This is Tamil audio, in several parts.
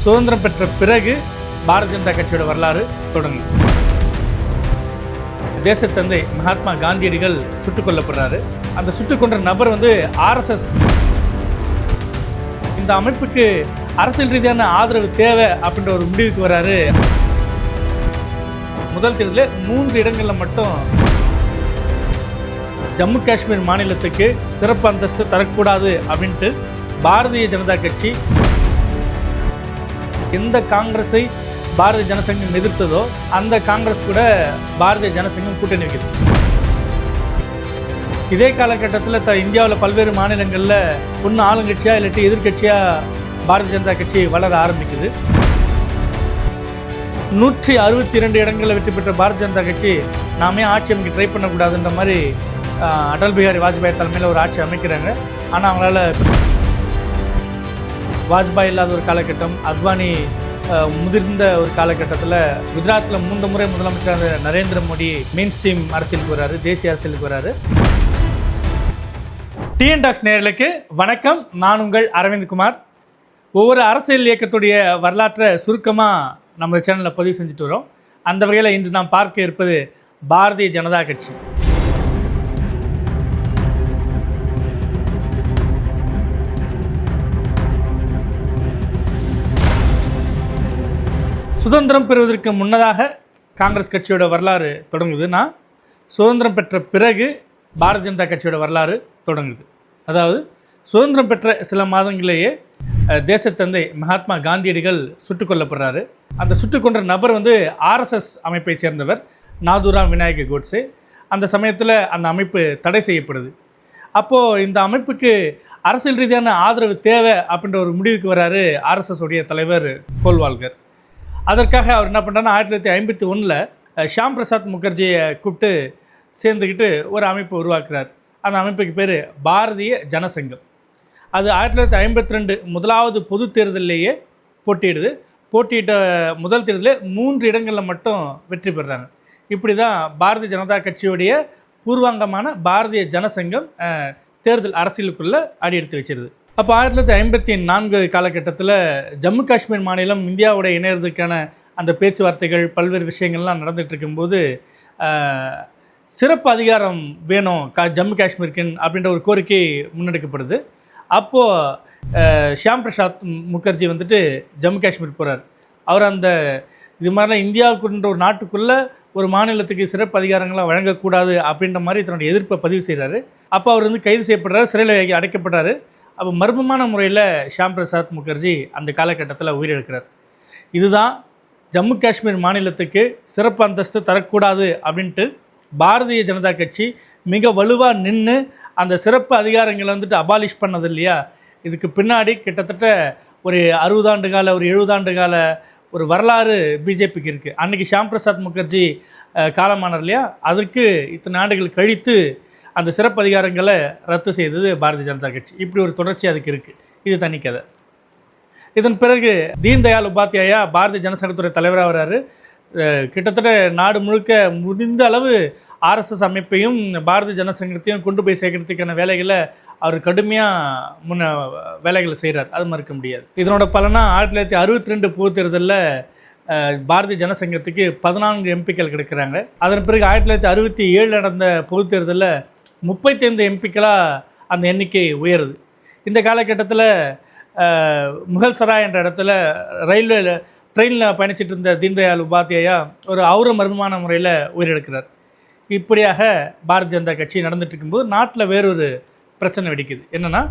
சுதந்திரம் பெற்ற பிறகு பாரதிய ஜனதா கட்சியோட வரலாறு தொடங்குது. தேசத்தந்தை மகாத்மா காந்தியடிகள் சுட்டுக் கொல்லப்படுறாரு. அந்த சுட்டுக் கொன்ற நபர் RSS. இந்த அமைப்புக்கு அரசியல் ரீதியான ஆதரவு தேவை அப்படின்ற ஒரு முடிவுக்கு வராரு. முதல் தேர்தலில் 3 இடங்களில் மட்டும் ஜம்மு காஷ்மீர் மாநிலத்துக்கு சிறப்பு அந்தஸ்து தரக்கூடாது அப்படின்ட்டு பாரதிய ஜனதா கட்சி எந்த காங்கிரஸை பாரதிய ஜனசங்கம் எதிர்த்ததோ அந்த காங்கிரஸ் கூட பாரதிய ஜனசங்கம் கூட்டணி வைக்குது. இதே காலகட்டத்தில் இந்தியாவில் பல்வேறு மாநிலங்களில் ஒன்று ஆளுங்கட்சியாக இல்லாட்டி எதிர்கட்சியாக பாரதிய ஜனதா கட்சி வளர ஆரம்பிக்குது. 162 இடங்களில் வெற்றி பெற்ற பாரதிய ஜனதா கட்சி நாமே ஆட்சி அமைக்க ட்ரை பண்ணக்கூடாதுன்ற மாதிரி அடல் பிஹாரி வாஜ்பாய் தலைமையில் ஒரு ஆட்சி அமைக்கிறாங்க. ஆனால் அவங்களால வாஜ்பாய் இல்லாத ஒரு காலகட்டம், அத்வானி முதிர்ந்த ஒரு காலகட்டத்தில் குஜராத்தில் 3 முறை முதலமைச்சர் நரேந்திர மோடி மெயின் ஸ்ட்ரீம் அரசியலுக்கு வராரு, தேசிய அரசியலுக்கு வராரு. டிஎன் டாக்ஸ் நேயர்களுக்கு வணக்கம். நான் உங்கள் அரவிந்த் குமார். ஒவ்வொரு அரசியல் இயக்கத்துடைய வரலாற்றை சுருக்கமாக நம்ம சேனலில் பதிவு செஞ்சுட்டு வரோம். அந்த வகையில் இன்று நாம் பார்க்க இருப்பது பாரதிய ஜனதா கட்சி. சுதந்திரம் பெறுவதற்கு முன்னதாக காங்கிரஸ் கட்சியோட வரலாறு தொடங்குதுன்னா, சுதந்திரம் பெற்ற பிறகு பாரதிய ஜனதா கட்சியோட வரலாறு தொடங்குது. அதாவது சுதந்திரம் பெற்ற சில மாதங்களிலேயே தேசத்தந்தை மகாத்மா காந்தியடிகள் சுட்டுக் கொல்லப்படுறாரு. அந்த சுட்டுக் கொன்ற நபர் RSS அமைப்பை சேர்ந்தவர், நாதுராம் விநாயக கோட்ஸே. அந்த சமயத்தில் அந்த அமைப்பு தடை செய்யப்படுது. அப்போது இந்த அமைப்புக்கு அரசியல் ரீதியான ஆதரவு தேவை அப்படின்ற ஒரு முடிவுக்கு வராரு RSS உடைய தலைவர் கோல்வால்கர். அதற்காக அவர் என்ன பண்ணுறாருன்னா, 1951 ஷியாம் பிரசாத் முகர்ஜியை கூப்பிட்டு சேர்ந்துக்கிட்டு ஒரு அமைப்பு உருவாக்குறார். அந்த அமைப்புக்கு பேர் பாரதிய ஜனசங்கம். அது 1952 முதலாவது பொது தேர்தலிலேயே போட்டியிடுது. போட்டியிட்ட முதல் தேர்தலில் 3 இடங்களில் மட்டும் வெற்றி பெறுறாங்க. இப்படி தான் பாரதிய ஜனதா கட்சியுடைய பூர்வாங்கமான பாரதிய ஜனசங்கம் தேர்தல் அரசியலுக்குள்ளே அடி எடுத்து வச்சிருது. அப்போ 1954 காலகட்டத்தில் ஜம்மு காஷ்மீர் மாநிலம் இந்தியாவோட இணையறதுக்கான அந்த பேச்சுவார்த்தைகள் பல்வேறு விஷயங்கள்லாம் நடந்துகிட்டு இருக்கும்போது சிறப்பு அதிகாரம் வேணும் ஜம்மு காஷ்மீருக்கு அப்படின்ற ஒரு கோரிக்கை முன்னெடுக்கப்படுது. அப்போது ஷியாம் பிரசாத் முகர்ஜி ஜம்மு காஷ்மீர் போகிறார். அவர் இது மாதிரிலாம் இந்தியாவுக்குன்ற ஒரு நாட்டுக்குள்ளே ஒரு மாநிலத்துக்கு சிறப்பு அதிகாரங்களை வழங்கக்கூடாது அப்படின்ற மாதிரி தன்னுடைய எதிர்ப்பை பதிவு செய்கிறாரு. அப்போ அவர் கைது செய்யப்படுறாரு, சிறையில் அடைக்கப்படுறாரு. அப்போ மர்மமான முறையில் ஷியாம் பிரசாத் முகர்ஜி அந்த காலகட்டத்தில் உயிரிழக்கிறார். இதுதான் ஜம்மு காஷ்மீர் மாநிலத்துக்கு சிறப்பு அந்தஸ்து தரக்கூடாது அப்படின்ட்டு பாரதிய ஜனதா கட்சி மிக வலுவாக நின்று அந்த சிறப்பு அதிகாரங்களை அபாலிஷ் பண்ணது இல்லையா. இதுக்கு பின்னாடி கிட்டத்தட்ட ஒரு 60 ஆண்டு கால ஒரு 70 ஆண்டு கால ஒரு வரலாறு பிஜேபிக்கு இருக்குது. அன்றைக்கி ஷியாம் பிரசாத் முகர்ஜி காலமானார் இல்லையா, அதற்கு இத்தனை ஆண்டுகள் கழித்து அந்த சிறப்பு அதிகாரங்களை ரத்து செய்தது பாரதிய ஜனதா கட்சி. இப்படி ஒரு தொடர்ச்சி அதுக்கு இருக்குது. இது தனி கதை. இதன் பிறகு தீன் தயாள் உபாத்யாயா பாரதிய ஜனசங்கத்துடைய தலைவராக வர்றாரு. கிட்டத்தட்ட நாடு முழுக்க முடிந்த அளவு RSS அமைப்பையும் பாரதிய ஜனசங்கத்தையும் கொண்டு போய் சேர்க்கறதுக்கான வேலைகளை அவர் கடுமையாக வேலைகளை செய்கிறார். அது மறுக்க முடியாது. இதனோட பலனாக 1962 பொது தேர்தலில் பாரதிய ஜனசங்கத்துக்கு 14 எம்பிக்கள் கிடைக்கிறாங்க. அதன் பிறகு 1967 நடந்த பொது தேர்தலில் 35 எம்பிக்களாக அந்த எண்ணிக்கை உயருது. இந்த காலகட்டத்தில் முகல் சராய் என்ற இடத்துல ட்ரெயினில் பயணிச்சிட்டு இருந்த தீன் தயாள் உபாத்யாயா ஒரு மர்மமான முறையில் உயிரிழக்கிறார். இப்படியாக பாரதிய ஜனதா கட்சி நடந்துட்டு இருக்கும்போது நாட்டில் வேறொரு பிரச்சனை வெடிக்குது. என்னென்னா,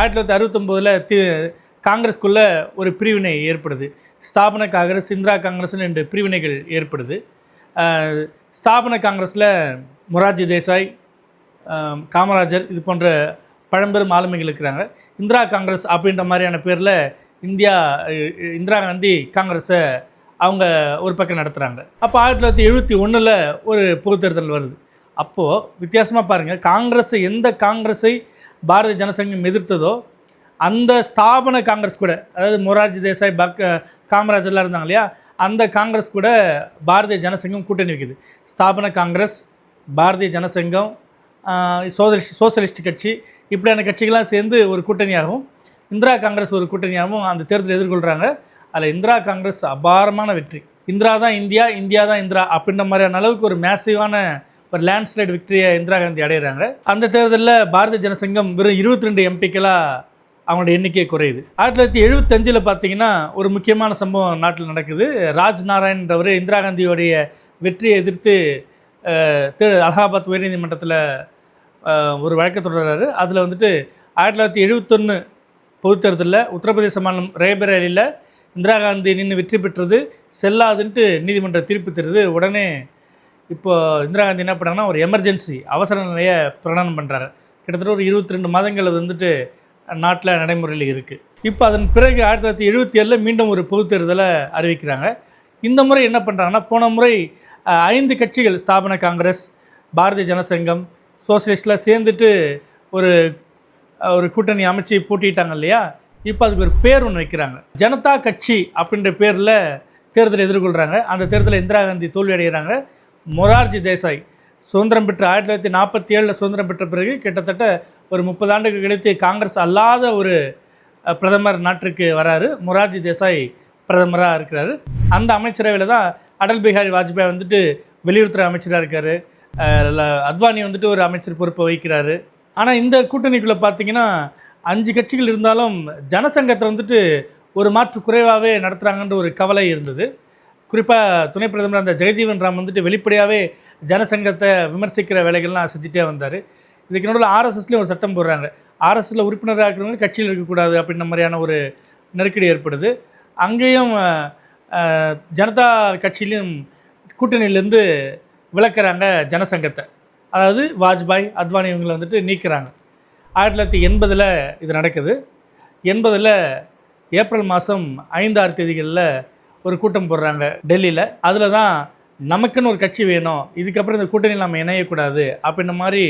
1969 காங்கிரஸ்குள்ளே ஒரு பிரிவினை ஏற்படுது. ஸ்தாபன காங்கிரஸ், இந்திரா காங்கிரஸ்னு 2 பிரிவினைகள் ஏற்படுது. ஸ்தாபன காங்கிரஸில் மொரார்ஜி தேசாய், காமராஜர் இது போன்ற பழம்பெரும் ஆளுமைகள் இருக்கிறாங்க. இந்திரா காங்கிரஸ் அப்படின்ற மாதிரியான பேரில் இந்திரா காந்தி காங்கிரஸை அவங்க ஒரு பக்கம் நடத்துகிறாங்க. அப்போ 1971 ஒரு பொது தேர்தல் வருது. அப்போது வித்தியாசமாக பாருங்கள், எந்த காங்கிரஸை பாரதிய ஜனசங்கம் எதிர்த்ததோ அந்த ஸ்தாபன காங்கிரஸ் கூட, அதாவது மொரார்ஜி தேசாய், காமராஜர்லாம் இருந்தாங்க இல்லையா, அந்த காங்கிரஸ் கூட பாரதிய ஜனசங்கம் கூட்டணி வைக்குது. ஸ்தாபன காங்கிரஸ், பாரதிய ஜனசங்கம், சோசலிஸ்ட் கட்சி, இப்படியான கட்சிகள்லாம் சேர்ந்து ஒரு கூட்டணியாகவும், இந்திரா காங்கிரஸ் ஒரு கூட்டணியாகவும் அந்த தேர்தலை எதிர்கொள்கிறாங்க. அதில் இந்திரா காங்கிரஸ் அபாரமான வெற்றி. இந்திரா தான் இந்தியா, இந்தியா தான் இந்திரா அப்படின்ற மாதிரியான அளவுக்கு ஒரு மேசிவான ஒரு லேண்ட்ஸ்லைட் விக்டரியை இந்திரா காந்தி அடைகிறாங்க. அந்த தேர்தலில் பாரதிய ஜனசங்கம் வெறும் 22 எம்பிக்களாக அவங்களோட எண்ணிக்கை குறையுது. 1975 பார்த்தீங்கன்னா ஒரு முக்கியமான சம்பவம் நாட்டில் நடக்குது. ராஜ் நாராயண்ன்றவர் இந்திரா காந்தியோடைய வெற்றியை எதிர்த்து அலகாபாத் உயர்நீதிமன்றத்தில் ஒரு வழக்கை தொடர்றாரு. அதில் வந்துட்டு 1971 பொதுத் தேர்தலில் உத்தரப்பிரதேச மாநிலம் ரேபரேலியில் இந்திரா காந்தி நின்று வெற்றி பெற்றது செல்லாதுன்ட்டு நீதிமன்றம் தீர்ப்பு தருது. உடனே இப்போ இந்திரா காந்தி என்ன பண்ணாங்கன்னா ஒரு எமர்ஜென்சி அவசர நிலையை பிரகடனம் பண்ணுறாரு. கிட்டத்தட்ட ஒரு 22 மாதங்கள் வந்துட்டு நாட்டில் நடைமுறையில் இருக்குது. இப்போ அதன் பிறகு 1977 மீண்டும் ஒரு பொதுத் தேர்தலை அறிவிக்கிறாங்க. இந்த முறை என்ன பண்ணுறாங்கன்னா, போன முறை 5 கட்சிகள் ஸ்தாபன காங்கிரஸ், பாரதிய ஜனசங்கம், சோசியலிஸ்டில் சேர்ந்துட்டு ஒரு ஒரு கூட்டணி அமைச்சு போட்டிட்டாங்க இல்லையா. இப்போ அதுக்கு ஒரு பேர் ஒன்று வைக்கிறாங்க. ஜனதா கட்சி அப்படின்ற பேரில் தேர்தலை எதிர்கொள்கிறாங்க. அந்த தேர்தலில் இந்திரா காந்தி தோல்வி அடைகிறாங்க. மொரார்ஜி தேசாய் சுதந்திரம் பெற்ற 1947 சுதந்திரம் பெற்ற பிறகு கிட்டத்தட்ட ஒரு 30 ஆண்டுகள் கழித்து காங்கிரஸ் அல்லாத ஒரு பிரதமர் நாட்டிற்கு வராரு. மொரார்ஜி தேசாய் பிரதமராக இருக்கிறாரு. அந்த அமைச்சரவையில் தான் அடல் பிஹாரி வாஜ்பாய் வந்துட்டு வெளியுறவுத்துறை அமைச்சராக இருக்கார். அத்வானி வந்துட்டு ஒரு அமைச்சர் பொறுப்பை வகிக்கிறாரு. ஆனால் இந்த கூட்டணிக்குள்ளே பார்த்தீங்கன்னா 5 கட்சிகள் இருந்தாலும் ஜனசங்கத்தை வந்துட்டு ஒரு மாற்று குறைவாகவே நடத்துகிறாங்கன்ற ஒரு கவலை இருந்தது. குறிப்பாக துணை பிரதமர் அந்த ஜெகஜீவன் ராம் வந்துட்டு வெளிப்படையாகவே ஜனசங்கத்தை விமர்சிக்கிற வேலைகள்லாம் செஞ்சுட்டே வந்தார். இதுக்கு நடுவில் ஆர்எஸ்எஸ்லேயும் ஒரு சட்டம் போடுறாங்க. ஆர்எஸ்எஸில் உறுப்பினராக இருக்கிறவங்க கட்சியில் இருக்கக்கூடாது அப்படின்ற மாதிரியான ஒரு நெருக்கடி ஏற்படுது. அங்கேயும் ஜனதா கட்சியிலையும் கூட்டணியிலேருந்து விலக்கிறாங்க ஜனசங்கத்தை. அதாவது வாஜ்பாய், அத்வானி இவங்களை வந்துட்டு நீக்கிறாங்க. 1980 இது நடக்குது. 80 ஏப்ரல் மாதம் 5-6 தேதிகளில் ஒரு கூட்டம் போடுறாங்க டெல்லியில். அதில் தான் நமக்குன்னு ஒரு கட்சி வேணும், இதுக்கப்புறம் இந்த கூட்டணியில் நம்ம இணையக்கூடாது அப்படின்ற மாதிரி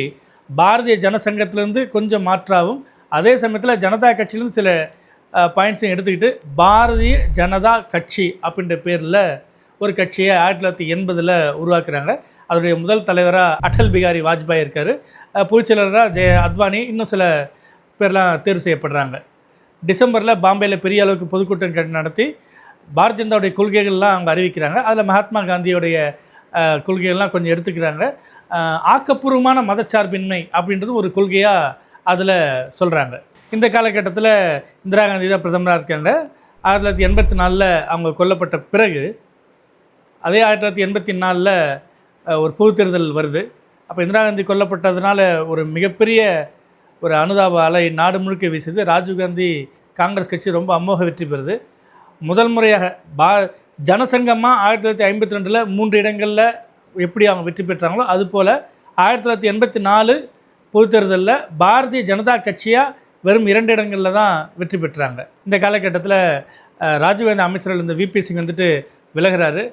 பாரதிய ஜனசங்கத்திலேருந்து கொஞ்சம் மாற்றாகவும், அதே சமயத்தில் ஜனதா கட்சியிலேருந்து சில பாயிண்ட்ஸையும் எடுத்துக்கிட்டு பாரதிய ஜனதா கட்சி அப்படின்ற பேரில் ஒரு கட்சியை 1980 உருவாக்குறாங்க. அதனுடைய முதல் தலைவராக அடல் பிஹாரி வாஜ்பாய் இருக்கார். பொதுச்செயலராக அத்வானி, இன்னும் சில பேர்லாம் தேர்வு செய்யப்படுறாங்க. டிசம்பரில் பாம்பேயில் பெரிய அளவுக்கு பொதுக்கூட்டம் நடத்தி பாரதிய ஜனதாவுடைய கொள்கைகள்லாம் அவங்க அறிவிக்கிறாங்க. அதில் மகாத்மா காந்தியோடைய கொள்கைகள்லாம் கொஞ்சம் எடுத்துக்கிறாங்க. ஆக்கப்பூர்வமான மதச்சார்பின்மை அப்படின்றது ஒரு கொள்கையாக அதில் சொல்கிறாங்க. இந்த காலகட்டத்தில் இந்திரா காந்தி தான் பிரதமராக இருக்காங்க. 1984 அவங்க கொல்லப்பட்ட பிறகு அதே 1984 ஒரு பொது தேர்தல் வருது. அப்போ இந்திரா காந்தி கொல்லப்பட்டதுனால ஒரு மிகப்பெரிய ஒரு அனுதாப அலை நாடு முழுக்க வீசுது. ராஜீவ்காந்தி காங்கிரஸ் கட்சி ரொம்ப அமோக வெற்றி பெறுது. முதல் முறையாக ஜனசங்கமாக 1952 3 இடங்களில் எப்படி அவங்க வெற்றி பெற்றாங்களோ அதுபோல் 1984 பொது தேர்தலில் பாரதிய ஜனதா கட்சியாக வெறும் 2 இடங்களில் தான் வெற்றி பெற்றாங்க. இந்த காலகட்டத்தில் ராஜீவ்காந்தி அமைச்சர்கள் இந்த விபி சிங் வந்துட்டு விலகிறாரு.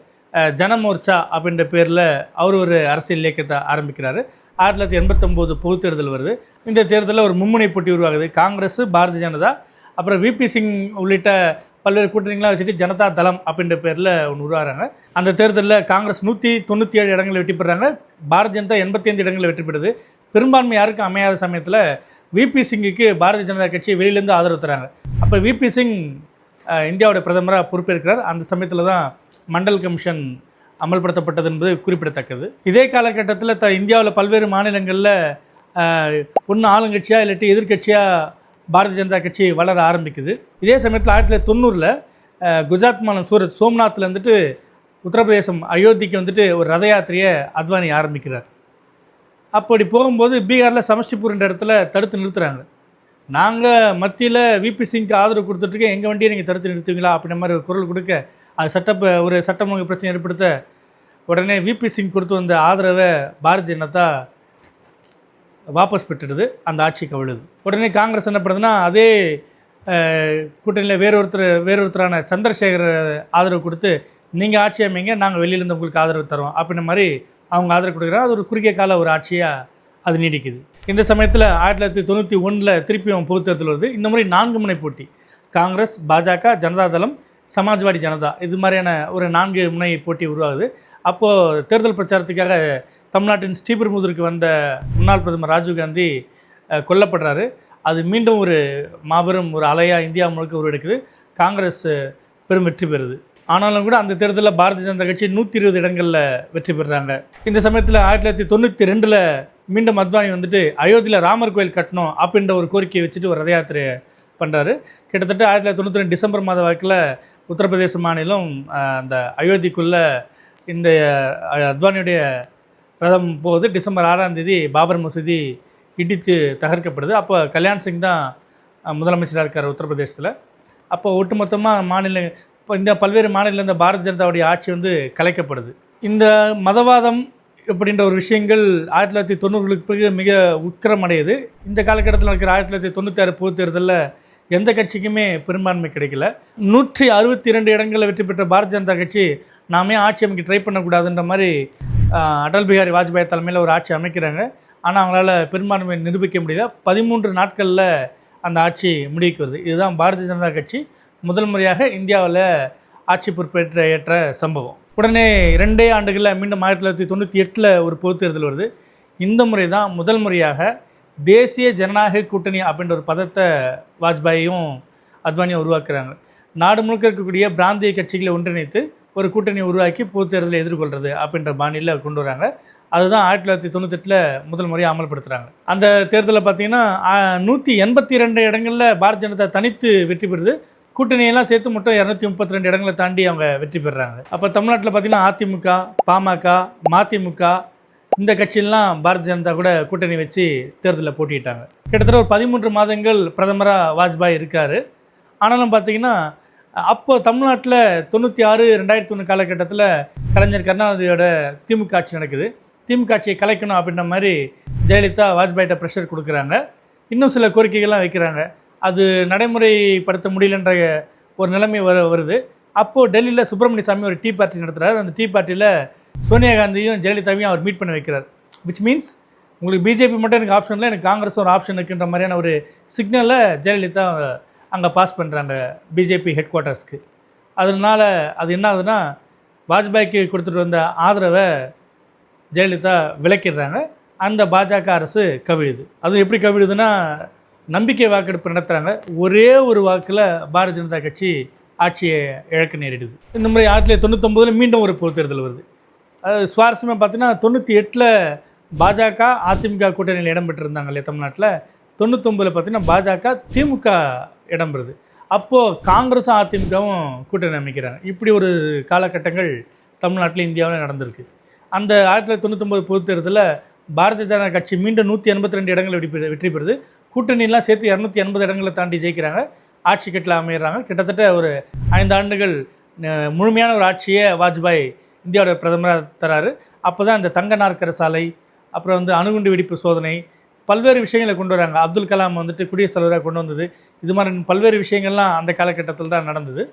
ஜனமோர்ச்சா அப்படின்ற பேரில் அவர் ஒரு அரசியல் இயக்கத்தை ஆரம்பிக்கிறாரு. 1989 பொது தேர்தல் வருது. இந்த தேர்தலில் ஒரு மும்முனை போட்டி உருவாகுது. காங்கிரஸ், பாரதிய ஜனதா, அப்புறம் விபி சிங் உள்ளிட்ட பல்வேறு கூட்டணிகளாக வச்சுட்டு ஜனதா தளம் அப்படின்ற பேரில் ஒன்று உருவாகிறாங்க. அந்த தேர்தலில் காங்கிரஸ் 197 இடங்களில் வெற்றி பெறாங்க. பாரதிய ஜனதா 85 இடங்களில் வெற்றி பெறுது. பெரும்பான்மை யாருக்கும் அமையாத சமயத்தில் விபி சிங்குக்கு பாரதிய ஜனதா கட்சி வெளியிலேருந்து ஆதரவு தராங்க. அப்போ விபி சிங் இந்தியாவோட பிரதமராக பொறுப்பேற்கிறார். அந்த சமயத்தில் தான் மண்டல் கமிஷன் அமல்படுத்தப்பட்டது என்பது குறிப்பிடத்தக்கது. இதே காலகட்டத்தில் இந்தியாவில் பல்வேறு மாநிலங்களில் ஒன்று ஆளுங்கட்சியாக இல்லாட்டி எதிர்கட்சியாக பாரதிய ஜனதா கட்சி வளர ஆரம்பிக்குது. இதே சமயத்தில் 1990 குஜராத் மாநிலம் சூரத் சோம்நாத்தில் வந்துட்டு உத்தரப்பிரதேசம் அயோத்திக்கு வந்துட்டு ஒரு ரத யாத்திரையை அத்வானி ஆரம்பிக்கிறார். அப்படி போகும்போது பீகாரில் சமஷ்டிபூர்ன்ற இடத்துல தடுத்து நிறுத்துகிறாங்க. நாங்கள் மத்தியில் விபி சிங்க்கு ஆதரவு கொடுத்துட்ருக்கேன், எங்கள் வண்டியை நீங்கள் தடுத்து நிறுத்துவீங்களா அப்படின்ற மாதிரி ஒரு குரல் கொடுக்க, அது ஒரு சட்டமொழி பிரச்சனை ஏற்படுத்த உடனே விபி சிங் கொடுத்து வந்த ஆதரவை பாரதிய ஜனதா வாபஸ் பெற்றுடுது. அந்த ஆட்சி கவிழுது. உடனே காங்கிரஸ் என்ன பண்ணுதுன்னா, அதே கூட்டணியில் வேறொருத்தரான சந்திரசேகர் ஆதரவு கொடுத்து, நீங்கள் ஆட்சி அமைங்க, நாங்கள் வெளியிலேருந்து உங்களுக்கு ஆதரவு தரோம் அப்படின்ற மாதிரி அவங்க ஆதரவு கொடுக்குறாங்க. அது ஒரு குறுகிய கால ஒரு ஆட்சியாக அது நீடிக்குது. இந்த சமயத்தில் 1991 திருப்பியும் பொது தேர்தல் வருது. இந்த முறை 4 முனை போட்டி. காங்கிரஸ், பாஜக, ஜனதாதளம், சமாஜ்வாடி ஜனதா, இது மாதிரியான ஒரு 4 முனை போட்டி உருவாகுது. அப்போது தேர்தல் பிரச்சாரத்துக்காக தமிழ்நாட்டின் ஸ்ரீபெரும்புதூருக்கு வந்த முன்னாள் பிரதமர் ராஜீவ்காந்தி கொல்லப்படுறாரு. அது மீண்டும் ஒரு மாபெரும் ஒரு அலையாக இந்தியா முழுக்க உருவெடுக்குது. காங்கிரஸ் பெரும் வெற்றி பெறுது. ஆனாலும் கூட அந்த தேர்தலில் பாரதிய ஜனதா கட்சி 120 இடங்களில் வெற்றி பெறுறாங்க. இந்த சமயத்தில் 1992 மீண்டும் அத்வானி வந்துட்டு அயோத்தியில் ராமர் கோயில் கட்டணும் அப்படின்ற ஒரு கோரிக்கையை வச்சுட்டு ஒரு ரத யாத்திரையை பண்ணுறாரு. கிட்டத்தட்ட 1992 டிசம்பர் மாத வாக்கில் உத்தரப்பிரதேச மாநிலம் அந்த அயோத்திக்குள்ளே இந்த அத்வானியுடைய ரதம் போகுது. டிசம்பர் 6ஆம் தேதி பாபர் மசூதி இடித்து தகர்க்கப்படுது. அப்போ கல்யாண் சிங் தான் முதலமைச்சராக இருக்கார் உத்தரப்பிரதேசத்தில். அப்போ ஒட்டுமொத்தமாக இப்போ இந்த பல்வேறு மாநிலத்தில் இந்த பாரதிய ஜனதாவுடைய ஆட்சி வந்து கலைக்கப்படுது. இந்த மதவாதம் அப்படின்ற ஒரு விஷயங்கள் 1990களுக்கு பிறகு மிக உக்கிரமடையுது. இந்த காலகட்டத்தில் இருக்கிற 1996 பொது தேர்தலில் எந்த கட்சிக்குமே பெரும்பான்மை கிடைக்கல. 162 இடங்களில் வெற்றி பெற்ற பாரதிய ஜனதா கட்சி நாமே ஆட்சி அமைக்க ட்ரை பண்ணக்கூடாதுன்ற மாதிரி அடல் பிஹாரி வாஜ்பாய் தலைமையில் ஒரு ஆட்சி அமைக்கிறாங்க. ஆனால் அவங்களால பெரும்பான்மை நிரூபிக்க முடியல. 13 நாட்களில் அந்த ஆட்சி முடிவுக்கு வருது. இதுதான் பாரதிய ஜனதா கட்சி முதல் முறையாக இந்தியாவில் ஆட்சி பொறுப்பேற்ற சம்பவம். உடனே 2 ஆண்டுகளில் மீண்டும் 1998 ஒரு பொது தேர்தல் வருது. இந்த முறை தான் முதல் முறையாக தேசிய ஜனநாயக கூட்டணி அப்படின்ற ஒரு பதத்தை வாஜ்பாயும் அத்வானியும் உருவாக்குறாங்க. நாடு முழுக்க இருக்கக்கூடிய பிராந்திய கட்சிகளை ஒன்றிணைத்து ஒரு கூட்டணியை உருவாக்கி பொது தேர்தலை எதிர்கொள்கிறது அப்படின்ற பாணியில் கொண்டு வராங்க. அதுதான் 1998 முதல் முறையாக அமல்படுத்துகிறாங்க. அந்த தேர்தலில் பார்த்திங்கன்னா 182 இடங்களில் பாரதிய ஜனதா தனித்து வெற்றி பெறுது. கூட்டணியெல்லாம் சேர்த்து மட்டும் 232 இடங்களை தாண்டி அவங்க வெற்றி பெறுறாங்க. அப்போ தமிழ்நாட்டில் பார்த்திங்கன்னா அதிமுக, பாமக, மதிமுக இந்த கட்சியெல்லாம் பாரதிய ஜனதா கூட கூட்டணி வச்சு தேர்தலில் போட்டிட்டாங்க. கிட்டத்தட்ட ஒரு 13 மாதங்கள் பிரதமராக வாஜ்பாய் இருக்கார். ஆனாலும் பார்த்திங்கன்னா அப்போ தமிழ்நாட்டில் 96, 2001 காலகட்டத்தில் கலைஞர் கருணாநிதியோட திமுக ஆட்சி நடக்குது. திமுக ஆட்சியை கலைக்கணும் அப்படின்ற மாதிரி ஜெயலலிதா வாஜ்பாய்கிட்ட ப்ரெஷர் கொடுக்குறாங்க. இன்னும் சில கோரிக்கைகள்லாம் வைக்கிறாங்க. அது நடைமுறைப்படுத்த முடியலன்ற ஒரு நிலைமை வருது. அப்போது டெல்லியில் சுப்பிரமணிய சாமி ஒரு டீ பார்ட்டி நடத்துகிறார். அந்த டீ பார்ட்டியில் சோனியா காந்தியும் ஜெயலலிதாவையும் அவர் மீட் பண்ண வைக்கிறார். விச் மீன்ஸ் உங்களுக்கு பிஜேபி மட்டும் எனக்கு ஆப்ஷன் இல்லை, எனக்கு காங்கிரஸ் ஒரு ஆப்ஷன் இருக்குன்ற மாதிரியான ஒரு சிக்னலை ஜெயலலிதா அங்கே பாஸ் பண்ணுறாங்க பிஜேபி ஹெட் குவார்ட்டர்ஸ்க்கு. அதனால் அது என்ன ஆகுதுன்னா வாஜ்பாய்க்கு கொடுத்துட்டு வந்த ஆதரவை ஜெயலலிதா விலக்கிடுறாங்க. அந்த பாஜக அரசு கவிழுது. அதுவும் எப்படி கவிழுதுன்னா நம்பிக்கை வாக்கெடுப்பு நடத்துகிறாங்க. ஒரே ஒரு வாக்கில் பாரதிய ஜனதா கட்சி ஆட்சியை இழக்க நேரிடுது. இந்த முறை 1999 மீண்டும் ஒரு பொது தேர்தல் வருது. அது சுவாரஸ்யமாக பார்த்தீங்கன்னா 98 பாஜக அதிமுக கூட்டணியில் இடம்பெற்றிருந்தாங்க இல்லையா தமிழ்நாட்டில். 99 பார்த்தீங்கன்னா பாஜக திமுக இடம்பெறுது. அப்போது காங்கிரஸும் அதிமுகவும் கூட்டணி அமைக்கிறாங்க. இப்படி ஒரு காலகட்டங்கள் தமிழ்நாட்டில் இந்தியாவில் நடந்திருக்கு. அந்த 1999 பொது தேர்தலில் பாரதிய ஜனதா கட்சி மீண்டும் 182 இடங்கள் வெற்றி பெறுது. கூட்டணியெல்லாம் சேர்த்து 280 இடங்களை தாண்டி ஜெயிக்கிறாங்க. ஆட்சி கட்டில் அமைகிறாங்க. கிட்டத்தட்ட ஒரு 5 ஆண்டுகள் முழுமையான ஒரு ஆட்சியை வாஜ்பாய் இந்தியாவோட பிரதமராக தராரு. அப்போ தான் இந்த தங்க நாற்கர சாலை, அப்புறம் வந்து அணுகுண்டு வெடிப்பு சோதனை, பல்வேறு விஷயங்களை கொண்டு வராங்க. அப்துல் கலாம் வந்துட்டு குடியரசுத் தலைவராக கொண்டு வந்தது. இது மாதிரி பல்வேறு விஷயங்கள்லாம் அந்த காலகட்டத்தில் தான் நடந்தது.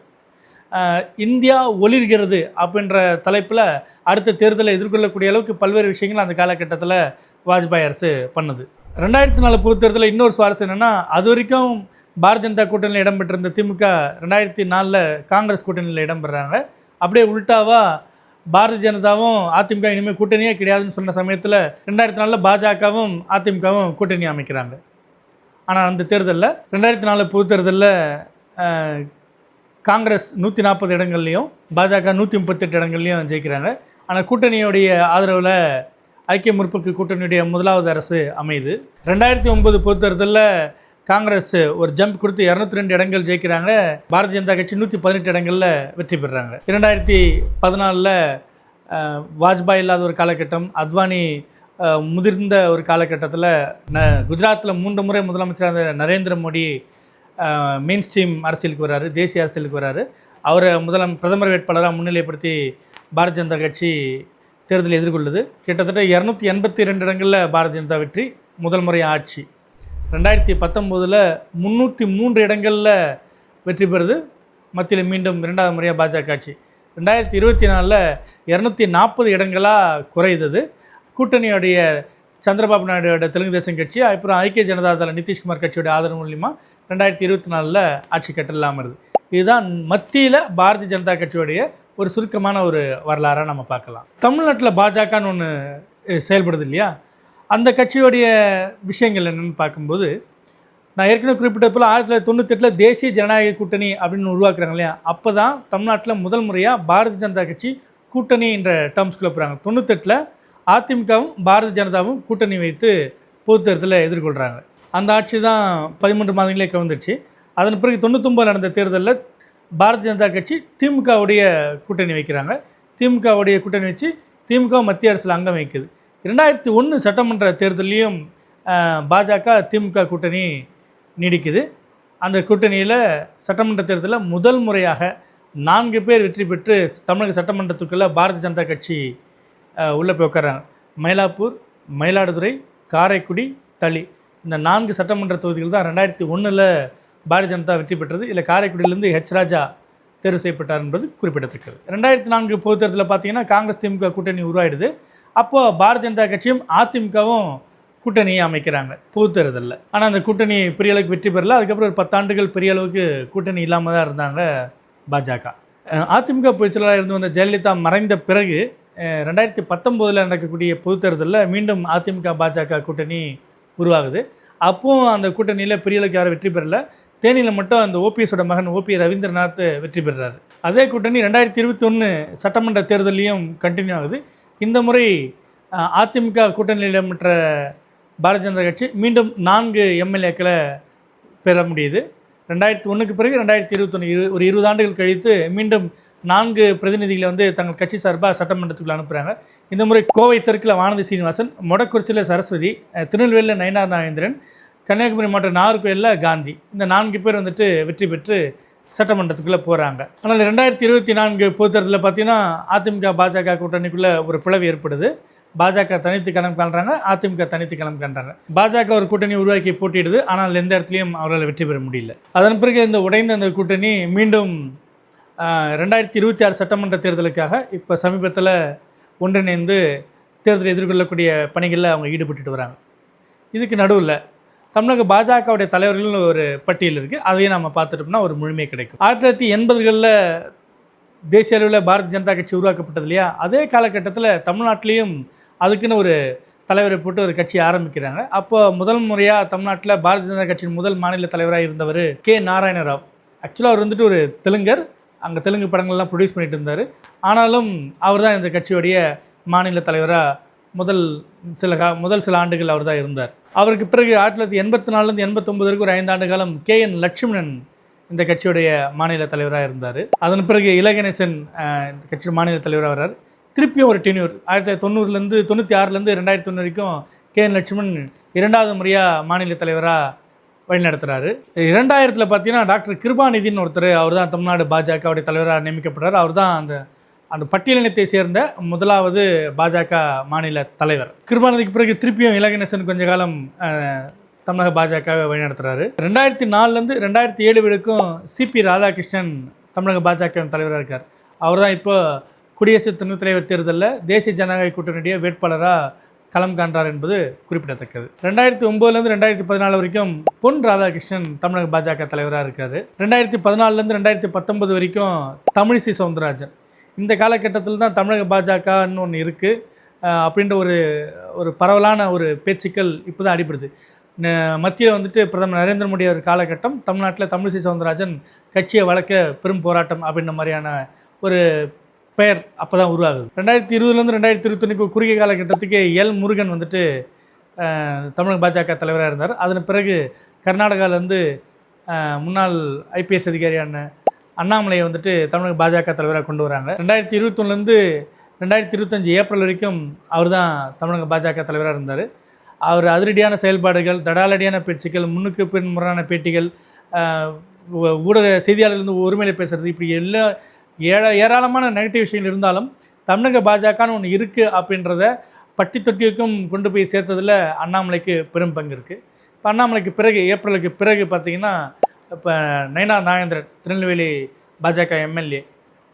இந்தியா ஒளிர்கிறது அப்படின்ற தலைப்பில் அடுத்த தேர்தலை எதிர்கொள்ளக்கூடிய அளவுக்கு பல்வேறு விஷயங்கள் அந்த காலகட்டத்தில் வாஜ்பாய் அரசு பண்ணுது. 2004 பொது தேர்தலில் இன்னொரு சுவாரஸ்யம் என்னென்னா, அது வரைக்கும் பாரதிய ஜனதா கூட்டணியில் இடம்பெற்றிருந்த திமுக 2004 காங்கிரஸ் கூட்டணியில் இடம்பெறாங்க. அப்படியே உல்டாவாக பாரதிய ஜனதாவும் அதிமுக இனிமேல் கூட்டணியே கிடையாதுன்னு சொன்ன சமயத்தில் 2004 பாஜகவும் அதிமுகவும் கூட்டணி அமைக்கிறாங்க. ஆனால் அந்த தேர்தலில் 2004 பொது தேர்தலில் காங்கிரஸ் 140 இடங்கள்லையும் பாஜக 138 இடங்கள்லையும் ஜெயிக்கிறாங்க. ஆனால் கூட்டணியோடைய ஆதரவில் ஐக்கிய முற்போக்கு கூட்டணியுடைய முதலாவது அரசு அமையுது. 2009 பொது தேர்தலில் காங்கிரஸ் ஒரு ஜம்ப் கொடுத்து 202 இடங்கள் ஜெயிக்கிறாங்க. பாரதிய ஜனதா கட்சி 118 இடங்களில் வெற்றி பெறுறாங்க. 2014 வாஜ்பாய் இல்லாத ஒரு காலகட்டம், அத்வானி முதிர்ந்த ஒரு காலகட்டத்தில் குஜராத்தில் 3 முறை முதலமைச்சராக நரேந்திர மோடி மெயின் ஸ்ட்ரீம் அரசியலுக்கு வராரு, தேசிய அரசியலுக்கு வராரு. அவரை பிரதமர் வேட்பாளராக முன்னிலைப்படுத்தி பாரதிய ஜனதா கட்சி தேர்தலை எதிர்கொள்ளுது. கிட்டத்தட்ட 282 இடங்களில் பாரதிய ஜனதா வெற்றி, முதல் முறை ஆட்சி. 2019 303 இடங்களில் வெற்றி பெறுது, மத்தியில் மீண்டும் 2வது முறையாக பாஜக ஆட்சி. 2024 240 இடங்களாக குறைந்தது. கூட்டணியோடைய சந்திரபாபு நாயுடைய தெலுங்கு தேசம் கட்சி, அப்புறம் ஐக்கிய ஜனதா தள நிதிஷ்குமார் கட்சியோட ஆதரவு மூலிமா 2024 ஆட்சி கட்டலாமல் இருக்குது. இதுதான் மத்தியில் பாரதிய ஜனதா கட்சியோடைய ஒரு சுருக்கமான ஒரு வரலாறாக நம்ம பார்க்கலாம். தமிழ்நாட்டில் பாஜகன்னு ஒன்று செயல்படுது இல்லையா, அந்த கட்சியோடைய விஷயங்கள் என்னென்னு பார்க்கும்போது நான் ஏற்கனவே குறிப்பிட்ட போல் 1998 தேசிய ஜனநாயக கூட்டணி அப்படின்னு உருவாக்குறாங்க இல்லையா, அப்போ தான் தமிழ்நாட்டில் முதல் முறையாக பாரதிய ஜனதா கட்சி கூட்டணி என்ற டேர்ம்ஸ்குள்ளே போகிறாங்க. 98 அதிமுகவும் பாரதிய ஜனதாவும் கூட்டணி வைத்து பொதுத் தேர்தலை எதிர்கொள்கிறாங்க. அந்த ஆட்சி தான் 13 மாதங்களே கவுந்துச்சு. அதன் பிறகு 99 நடந்த தேர்தலில் பாரதிய ஜனதா கட்சி திமுகவுடைய கூட்டணி வைக்கிறாங்க. திமுகவுடைய கூட்டணி வச்சு திமுக மத்திய அரசில் அங்கம் வைக்குது. 2001 சட்டமன்ற தேர்தலையும் பாஜக திமுக கூட்டணி நீடிக்குது. அந்த கூட்டணியில் சட்டமன்ற தேர்தலில் முதல் முறையாக 4 பேர் வெற்றி பெற்று தமிழக சட்டமன்றத்துக்குள்ளே பாரதிய ஜனதா கட்சி உள்ளே போய் உட்காராங்க. மயிலாப்பூர், மயிலாடுதுறை, காரைக்குடி, தளி இந்த 4 சட்டமன்ற தொகுதிகள் தான் 2001 பாரதிய ஜனதா வெற்றி பெற்றது. இல்லை காரைக்குடியிலேருந்து ஹெச் ராஜா தேர்வு செய்யப்பட்டார் என்பது குறிப்பிடத்தக்கது. 2004 பொது தேர்தலில் பார்த்தீங்கன்னா காங்கிரஸ் திமுக கூட்டணி உருவாயிடுது. அப்போது பாரதிய ஜனதா கட்சியும் அதிமுகவும் கூட்டணியை அமைக்கிறாங்க பொது தேர்தலில். ஆனால் அந்த கூட்டணி பெரிய அளவுக்கு வெற்றி பெறல. அதுக்கப்புறம் ஒரு 10 ஆண்டுகள் பெரிய அளவுக்கு கூட்டணி இல்லாமல் தான் இருந்தாங்க பாஜக. அதிமுக பொதுச்செயலாளர் இருந்து வந்த ஜெயலலிதா மறைந்த பிறகு 2019 நடக்கக்கூடிய பொது தேர்தலில் மீண்டும் அதிமுக பாஜக கூட்டணி உருவாகுது. அப்போவும் அந்த கூட்டணியில் பெரிய அளவுக்கு யாரும் வெற்றி பெறல. தேனியில் மட்டும் அந்த ஓபிஎஸோட மகன் ஓபி ரவீந்திரநாத் வெற்றி பெறுறாரு. அதே கூட்டணி 2021 சட்டமன்ற தேர்தலையும் கண்டினியூ ஆகுது. இந்த முறை அதிமுக கூட்டணியில் இடம்பெற்ற பாரதிய ஜனதா கட்சி மீண்டும் 4 எம்எல்ஏக்களை பெற முடியுது. 2001க்கு பிறகு 2021 ஒரு 20 ஆண்டுகள் கழித்து மீண்டும் 4 பிரதிநிதிகளை வந்து தங்கள் கட்சி சார்பாக சட்டமன்றத்துக்குள்ள அனுப்புகிறாங்க. இந்த முறை கோவை தெற்கில் வானதி சீனிவாசன், மொடக்குறிச்சியில் சரஸ்வதி, திருநெல்வேலியில் நயினார் நாகேந்திரன், கன்னியாகுமரி மாவட்டம் நாகர்கோயிலில் காந்தி, இந்த 4 பேர் வந்துட்டு வெற்றி பெற்று சட்டமன்றத்துக்குள்ளே போகிறாங்க. ஆனால் 2024 பொது தேர்தலில் பார்த்தீங்கன்னா அதிமுக பாஜக கூட்டணிக்குள்ளே ஒரு பிளவு ஏற்படுது. பாஜக தனித்து களம் காண்றாங்க, அதிமுக தனித்து களம் காண்றாங்க. பாஜக ஒரு கூட்டணி உருவாக்கி போட்டியிடுது. ஆனால் எந்த இடத்துலையும் அவரால் வெற்றி பெற முடியல. அதன் பிறகு இந்த உடைந்த அந்த கூட்டணி மீண்டும் 2026 சட்டமன்ற தேர்தலுக்காக இப்போ சமீபத்தில் ஒன்றிணைந்து தேர்தலை எதிர்கொள்ளக்கூடிய பணிகளில் அவங்க ஈடுபட்டுட்டு வராங்க. இதுக்கு நடுவில் தமிழக பாஜகவுடைய தலைவர்கள் ஒரு பட்டியல் இருக்குது. அதையும் நம்ம பார்த்துட்டோம்னா ஒரு முழுமை கிடைக்கும். 1980களில் தேசிய அளவில் பாரதிய ஜனதா கட்சி உருவாக்கப்பட்டது இல்லையா, அதே காலகட்டத்தில் தமிழ்நாட்டிலையும் அதுக்குன்னு ஒரு தலைவரை போட்டு ஒரு கட்சி ஆரம்பிக்கிறாங்க. அப்போ முதல் முறையாக தமிழ்நாட்டில் பாரதிய ஜனதா கட்சியின் முதல் மாநில தலைவராக இருந்தவர் கே நாராயணராவ். ஆக்சுவலாக அவர் வந்துட்டு ஒரு தெலுங்கர், அங்கே தெலுங்கு படங்கள்லாம் ப்ரொடியூஸ் பண்ணிட்டு இருந்தார். ஆனாலும் அவர் தான் இந்த கட்சியுடைய மாநில தலைவராக முதல் சில ஆண்டுகள் அவர் தான் இருந்தார். அவருக்கு பிறகு 1984லேருந்து 89 வரைக்கும் ஒரு 5 ஆண்டு காலம் KN லட்சுமணன் இந்த கட்சியுடைய மாநில தலைவராக இருந்தார். அதன் பிறகு இலகணேசன் இந்த கட்சியோட மாநில தலைவராக வர்றார். திருப்பியும் ஒரு டென்யூர் 1990லேருந்து 96லேருந்து 2001 வரைக்கும் KN லட்சுமணன் 2வது முறையாக மாநில தலைவராக வழிநடத்துகிறாரு. 2000 பார்த்தீங்கன்னா டாக்டர் கிருபாநிதின்னு ஒருத்தர், அவர் தான் தமிழ்நாடு பாஜகவுடைய தலைவராக நியமிக்கப்படுறார். அவர் தான் அந்த பட்டியலினத்தை சேர்ந்த முதலாவது பாஜக மாநில தலைவர். கிருபாநிதிக்கு பிறகு திருப்பியும் இலகணேசன் கொஞ்ச காலம் தமிழக பாஜகவை வழிநடத்துகிறாரு. 2004லேருந்து 2007 வரைக்கும் CP ராதாகிருஷ்ணன் தமிழக பாஜக தலைவராக இருக்கார். அவர் தான் இப்போ குடியரசு துணைத் தலைவர் தேர்தலில் தேசிய ஜனநாயக கூட்டணியுடைய வேட்பாளராக களம் காண்றார் என்பது குறிப்பிடத்தக்கது. 2009லேருந்து 2014 வரைக்கும் பொன் ராதாகிருஷ்ணன் தமிழக பாஜக தலைவராக இருக்கார். 2014லேருந்து 2019 வரைக்கும் தமிழிசை சவுந்தரராஜன். இந்த காலகட்டத்தில் தான் தமிழக பாஜகன்னு ஒன்று இருக்குது அப்படின்ற ஒரு பரவலான ஒரு பேச்சுக்கள் இப்போ தான் அடிப்படுது. மத்தியில் வந்துட்டு பிரதமர் நரேந்திர மோடி ஒரு காலகட்டம், தமிழ்நாட்டில் தமிழிசை சவுந்தரராஜன் கட்சியை வளர்க்க பெரும் போராட்டம் அப்படின்ற மாதிரியான ஒரு பெயர் அப்போ தான் உருவாகுது. 2020லேருந்து 2021 குறுகிய காலகட்டத்துக்கு எல் முருகன் வந்துட்டு தமிழக பாஜக தலைவராக இருந்தார். அதன் பிறகு கர்நாடகாவிலேருந்து முன்னாள் IPS அதிகாரியான அண்ணாமலையை வந்துட்டு தமிழக பாஜக தலைவராக கொண்டு வராங்க. 2021லேருந்து 2025 ஏப்ரல் வரைக்கும் அவர் தான் தமிழக பாஜக தலைவராக இருந்தார். அவர் அதிரடியான செயல்பாடுகள், தடாலடியான பேச்சுக்கள், முன்னுக்கு பின் முறையான பேட்டிகள், ஊடக செய்தியாளர்கள் ஒருமையில பேசுகிறது, இப்படி எல்லா ஏராளமான நெகட்டிவ் விஷயங்கள் இருந்தாலும் தமிழக பாஜகன்னு ஒன்று இருக்குது அப்படின்றத பட்டி தொட்டிக்கும் கொண்டு போய் சேர்த்ததில் அண்ணாமலைக்கு பெரும் பங்கு இருக்குது. இப்போ அண்ணாமலைக்கு பிறகு ஏப்ரலுக்கு பிறகு பார்த்திங்கன்னா இப்போ நயினார் நாகேந்திரன் திருநெல்வேலி பாஜக MLA,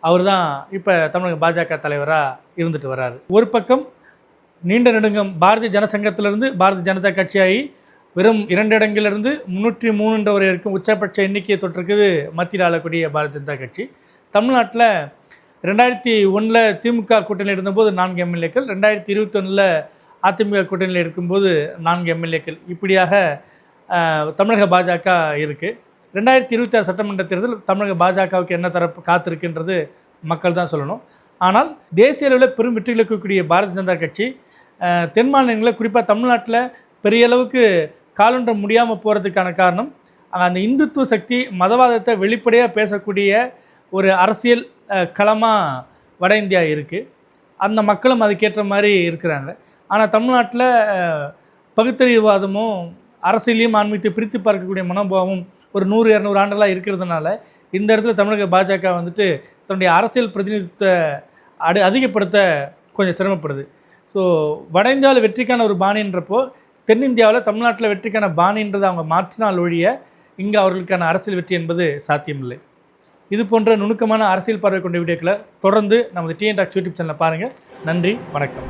அவர் தான் இப்போ தமிழக பாஜக தலைவராக இருந்துட்டு வர்றாரு. ஒரு பக்கம் நீண்ட நெடுங்கம் பாரதிய ஜனசங்கத்திலிருந்து பாரதிய ஜனதா கட்சியாகி வெறும் 2 இடங்களிலிருந்து 303 வரைக்கும் உச்சபட்ச எண்ணிக்கையை தொட்டிருக்குது மத்தியில் ஆளக்கூடிய பாரதிய ஜனதா கட்சி. தமிழ்நாட்டில் 2001 திமுக கூட்டணியில் இருந்தபோது 4 MLAக்கள், 2021 அதிமுக கூட்டணியில் இருக்கும்போது 4 MLAக்கள், இப்படியாக தமிழக பாஜக இருக்குது. 2026 சட்டமன்ற தேர்தல் தமிழக பாஜகவுக்கு என்ன தரப்பு காத்திருக்குன்றது மக்கள் தான் சொல்லணும். ஆனால் தேசிய அளவில் பெரும் வெற்றிகள் இருக்கக்கூடிய பாரதிய ஜனதா கட்சி தென் மாநிலங்களில் குறிப்பாக தமிழ்நாட்டில் பெரிய அளவுக்கு காலொன்ற முடியாமல் போகிறதுக்கான காரணம் அந்த இந்துத்துவ சக்தி மதவாதத்தை வெளிப்படையாக பேசக்கூடிய ஒரு அரசியல் களமாக வட இந்தியா இருக்குது. அந்த மக்களும் அதுக்கேற்ற மாதிரி இருக்கிறாங்க. ஆனால் தமிழ்நாட்டில் பகுத்தறிவுவாதமும் அரசியலையும் ஆன்மீகத்தை பிரித்து பார்க்கக்கூடிய மனோபாவமும் ஒரு 100-200 ஆண்டுகளாக இருக்கிறதுனால இந்த இடத்துல தமிழக பாஜக வந்துட்டு தன்னுடைய அரசியல் பிரதிநிதித்துவத்தை அதிகப்படுத்த கொஞ்சம் சிரமப்படுது. ஸோ வட இந்தியாவில் வெற்றிக்கான ஒரு பாணின்றப்போ தென்னிந்தியாவில் தமிழ்நாட்டில் வெற்றிக்கான பாணின்றதை அவங்க மாற்றினால் ஒழிய இங்கே அவர்களுக்கான அரசியல் வெற்றி என்பது சாத்தியமில்லை. இது போன்ற நுணுக்கமான அரசியல் பார்வை கொண்ட வீடியோக்களை தொடர்ந்து நமது டிஎன் டாக்ஸ் யூடியூப் சேனலில் பாருங்கள். நன்றி, வணக்கம்.